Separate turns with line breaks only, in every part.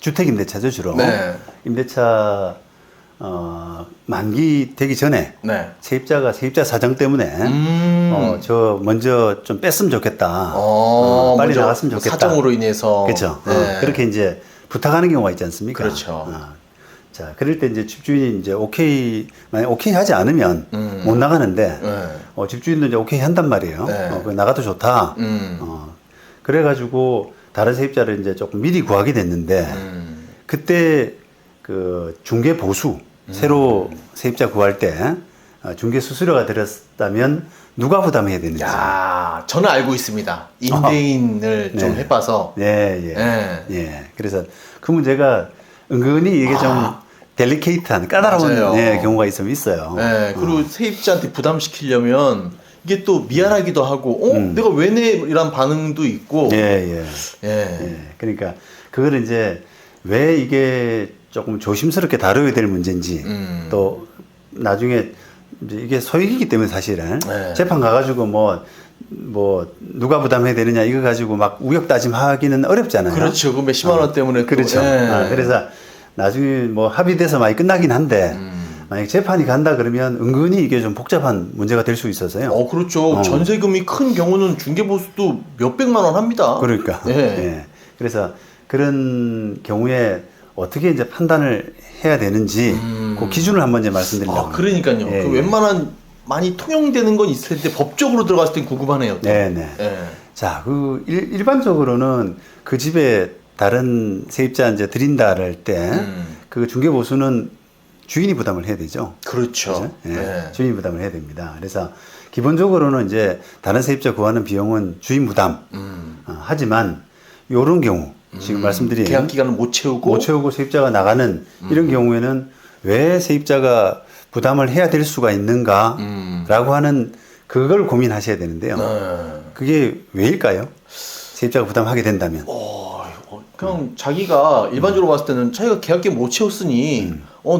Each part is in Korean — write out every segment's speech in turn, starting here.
주택 임대차죠 주로.
네.
임대차 만기 되기 전에
네.
세입자 사정 때문에 저 먼저 좀 뺐으면 좋겠다. 빨리 나갔으면 좋겠다.
사정으로 인해서.
그렇죠.
네.
그렇게 이제 부탁하는 경우가 있지 않습니까?
그렇죠.
자, 그럴 때 이제 집주인이 이제 만약 오케이 하지 않으면 못 나가는데,
네.
집주인도 이제 오케이 한단 말이에요.
네.
나가도 좋다. 그래가지고 다른 세입자를 이제 조금 미리 구하게 됐는데, 그때 그 중개 보수, 새로 세입자 구할 때, 중개 수수료가 들었다면 누가 부담해야 되는지.
야, 저는 알고 있습니다. 임대인을 좀
네.
해봐서.
예. 그래서 그 문제가 은근히 이게 좀 델리케이트한 까다로운 경우가 있어요.
네, 그리고 세입자한테 부담시키려면 이게 또 미안하기도 하고, 내가 왜 내? 이란 반응도 있고.
예. 그러니까 그거를 이제 왜 이게 조금 조심스럽게 다뤄야 될 문제인지 또 나중에 이제 이게 소액이기 때문에 사실은 재판 가가지고 뭐 누가 부담해야 되느냐 이거 가지고 막 우격 따짐하기는 어렵잖아요.
그렇죠. 그 몇십만 원 때문에
그렇죠. 그래서 나중에 뭐 합의돼서 많이 끝나긴 한데 만약 재판이 간다 그러면 은근히 이게 좀 복잡한 문제가 될 수 있어서요.
그렇죠. 전세금이 큰 경우는 중개보수도 몇백만 원 합니다.
그러니까. 예. 그래서 그런 경우에 어떻게 이제 판단을 해야 되는지 그 기준을 한번 이제 말씀드리려고.
그러니까요.
예,
그 웬만한 많이 통용되는 건 있을 텐데 법적으로 들어갔을 땐 궁금하네요.
네. 자, 그 일반적으로는 그 집에 다른 세입자 이제 드린다 할 때 그 중개 보수는 주인이 부담을 해야 되죠.
그렇죠.
주인이 부담을 해야 됩니다. 그래서 기본적으로는 이제 다른 세입자 구하는 비용은 주인 부담. 하지만 이런 경우 지금 말씀드린
계약 기간을 못 채우고
세입자가 나가는 이런 경우에는 왜 세입자가 부담을 해야 될 수가 있는가라고 하는 그걸 고민하셔야 되는데요. 그게 왜일까요? 세입자가 부담하게 된다면.
그냥 자기가 일반적으로 봤을 때는 자기가 계약 기간 못 채웠으니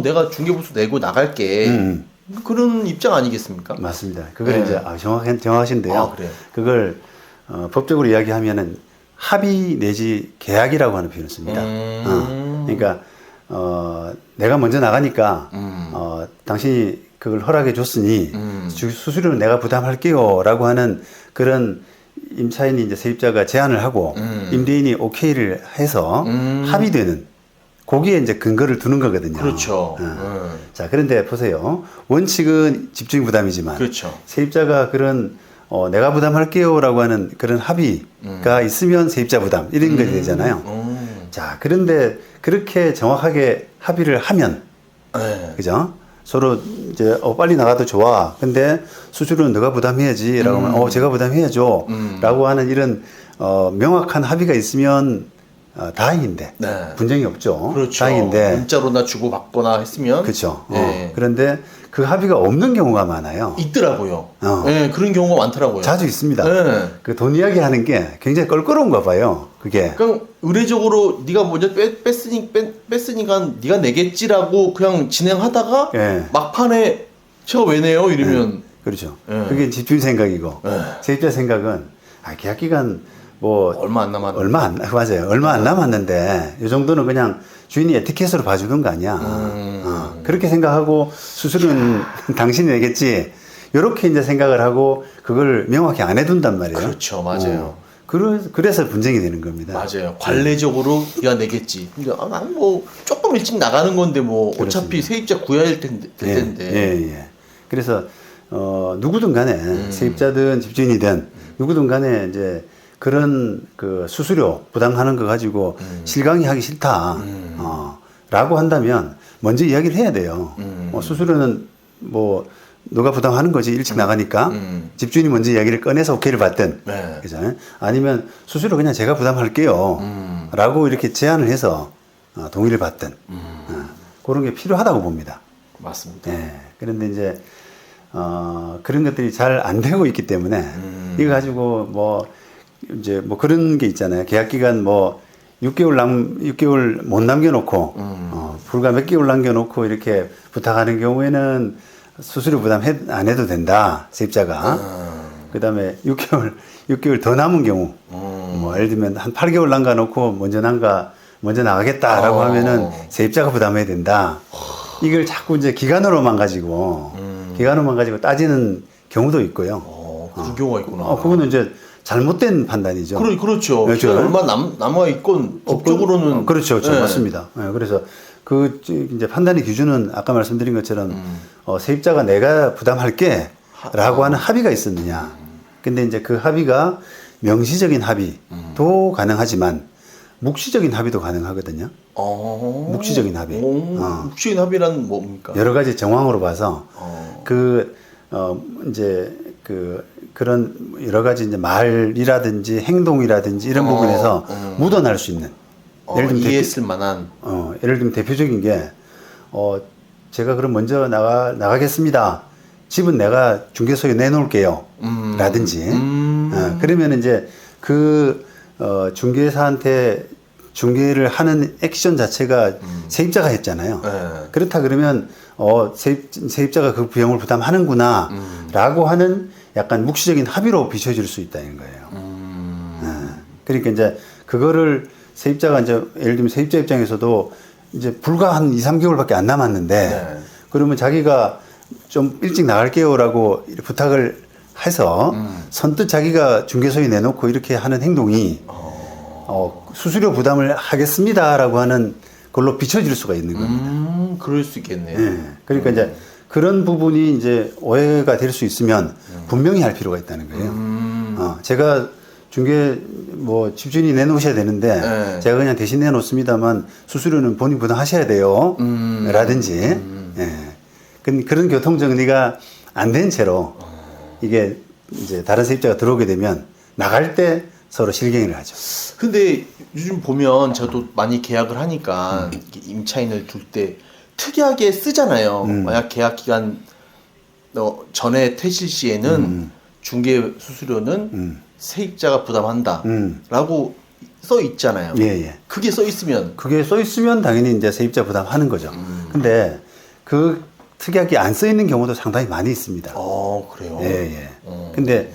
내가 중개보수 내고 나갈게. 그런 입장 아니겠습니까?
맞습니다. 그걸 이제 정확하신데요.
그래요?
그걸 법적으로 이야기하면은 합의 내지 계약이라고 하는 표현을 씁니다. 그러니까 내가 먼저 나가니까 당신이 그걸 허락해 줬으니 수수료는 내가 부담할게요라고 하는 그런 임차인이 이제 세입자가 제안을 하고 임대인이 오케이를 해서 합의되는 거기에 이제 근거를 두는 거거든요.
그렇죠.
자, 그런데 보세요. 원칙은 집주인 부담이지만
그렇죠.
세입자가 그런 내가 부담할게요라고 하는 그런 합의가 있으면 세입자 부담 이런 게 되잖아요. 자, 그런데 그렇게 정확하게 합의를 하면, 그죠? 서로 이제 빨리 나가도 좋아. 근데 수수료는 너가 부담해야지라고 하면 제가 부담해야죠라고 하는 이런 명확한 합의가 있으면 다행인데 분쟁이 없죠.
그렇죠.
다행인데
문자로나 주고 받거나 했으면
그렇죠. 그런데 그 합의가 없는 경우가 많아요.
있더라고요. 그런 경우가 많더라고요.
자주 있습니다. 그 돈 이야기 하는 게 굉장히 껄끄러운가 봐요. 그게.
그냥 의례적으로 네가 먼저 뺐으니까 네가 내겠지라고 그냥 진행하다가 막판에 제가 왜 내요? 이러면
그렇죠. 그게 집주인 생각이고 세입자 생각은 계약 기간 뭐
얼마 안 남았는데
맞아요. 얼마 안 남았는데 이 정도는 그냥 주인이 에티켓으로 봐주는 거 아니야. 그렇게 생각하고 수수료는 당신이 내겠지. 이렇게 이제 생각을 하고 그걸 명확히 안 해둔단 말이에요.
그렇죠, 맞아요.
그래서 분쟁이 되는 겁니다.
맞아요. 관례적으로 네가 내겠지. 근데 나는 뭐 조금 일찍 나가는 건데 뭐
그렇습니다.
어차피 세입자 구해야 될 텐데.
그래서 누구든 간에 세입자든 집주인이든 누구든 간에 이제 그런 그 수수료 부담하는 거 가지고 실강이 하기 싫다. 라고 한다면 먼저 이야기를 해야 돼요. 수수료는 뭐 너가 부담하는 거지 일찍 나가니까 집주인이 먼저 이야기를 꺼내서 오케이를 받든 그죠? 아니면 수수료 그냥 제가 부담할게요. 라고 이렇게 제안을 해서 동의를 받든 그런 게 필요하다고 봅니다.
맞습니다.
그런데 이제 그런 것들이 잘 안 되고 있기 때문에 이거 가지고 뭐 이제 뭐 그런 게 있잖아요. 계약 기간 뭐 6개월 못 남겨놓고 불과 몇 개월 남겨놓고 이렇게 부탁하는 경우에는 수수료 부담 안 해도 된다 세입자가. 그다음에 6개월 더 남은 경우 뭐 예를 들면 한 8개월 남겨놓고 먼저 먼저 나가겠다라고 하면은 세입자가 부담해야 된다. 이걸 자꾸 이제 기간으로만 가지고 따지는 경우도 있고요.
그런 경우가 있구나.
그거는 이제 잘못된 판단이죠.
그렇죠.
그렇죠.
기간이 얼마 남아 있건 법적으로는
그렇죠,
네.
맞습니다. 그래서 그 이제 판단의 기준은 아까 말씀드린 것처럼 세입자가 내가 부담할게라고 하는 합의가 있었느냐. 근데 이제 그 합의가 명시적인 합의도 가능하지만 묵시적인 합의도 가능하거든요. 묵시적인 합의.
묵시적인 합의란 뭡니까?
여러 가지 정황으로 봐서 이제 그런 여러 가지 이제 말이라든지 행동이라든지 이런 부분에서 묻어날 수 있는 예를 들면
이해했을 만한
예를 들면 대표적인 게 제가 그럼 먼저 나가겠습니다. 집은 내가 중개소에 내놓을게요. 라든지 그러면 이제 그 중개사한테 중개를 하는 액션 자체가 세입자가 했잖아요.
네.
그렇다 그러면 세입자가 그 비용을 부담하는구나 라고 하는 약간 묵시적인 합의로 비춰질 수 있다는 거예요. 그러니까 이제 그거를 세입자가 이제 예를 들면 세입자 입장에서도 이제 불과 한 2, 3개월밖에 안 남았는데
네.
그러면 자기가 좀 일찍 나갈게요라고 부탁을 해서 선뜻 자기가 중개소에 내놓고 이렇게 하는 행동이 수수료 부담을 하겠습니다라고 하는 걸로 비춰질 수가 있는 겁니다.
그럴 수 있겠네요.
네. 그러니까 이제 그런 부분이 이제 오해가 될 수 있으면 분명히 할 필요가 있다는 거예요. 제가 중개 집주인이 내놓으셔야 되는데
네.
제가 그냥 대신 내놓습니다만 수수료는 본인 부담하셔야 돼요. 라든지 그런 교통 정리가 안 된 채로 이게 이제 다른 세입자가 들어오게 되면 나갈 때 서로 실갱이를 하죠.
근데 요즘 보면 저도 많이 계약을 하니까 이렇게 임차인을 둘 때 특이하게 쓰잖아요. 만약 계약 기간 전에 퇴실 시에는 중개 수수료는 세입자가 부담한다 라고 써 있잖아요.
예.
그게 써 있으면
그게 써 있으면 당연히 이제 세입자 부담하는 거죠. 근데 그 특이하게 안 써 있는 경우도 상당히 많이 있습니다.
그래요?
예. 근데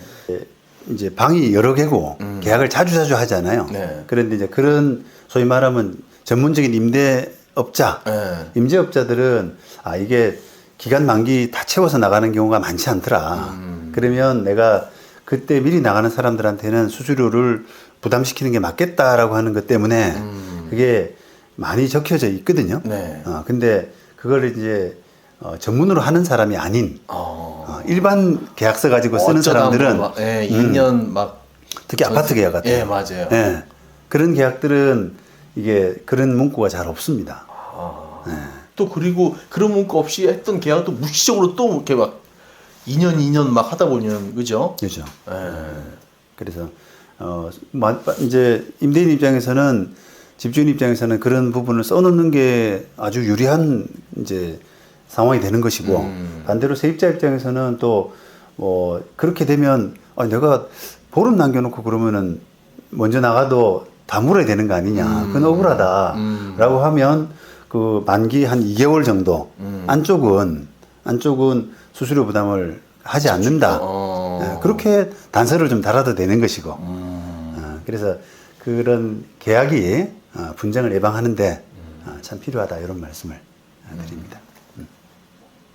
이제 방이 여러 개고 계약을 자주 하잖아요.
네.
그런데 이제 그런 소위 말하면 전문적인 임대업자,
네.
임대업자들은 이게 기간 만기 다 채워서 나가는 경우가 많지 않더라. 그러면 내가 그때 미리 나가는 사람들한테는 수수료를 부담시키는 게 맞겠다라고 하는 것 때문에 그게 많이 적혀져 있거든요.
네.
근데 그걸 이제 전문으로 하는 사람이 아닌 일반 계약서 가지고 쓰는 사람들은
2년 막
특히 아파트 계약 같은
예, 맞아요.
예. 그런 계약들은 이게 그런 문구가 잘 없습니다.
또 그리고 그런 문구 없이 했던 계약도 무시적으로 또 이렇게 막 2년 막 하다 보면 그죠?
그렇죠. 그래서 이제 임대인 입장에서는 집주인 입장에서는 그런 부분을 써놓는 게 아주 유리한 이제 상황이 되는 것이고 반대로 세입자 입장에서는 또 그렇게 되면 내가 보름 남겨놓고 그러면은 먼저 나가도 다 물어야 되는 거 아니냐. 그건 억울하다라고 하면 그 만기 한 2개월 정도 안쪽은 수수료 부담을 하지 않는다. 그렇게 단서를 좀 달아도 되는 것이고. 그래서 그런 계약이 분쟁을 예방하는데 참 필요하다 이런 말씀을 드립니다.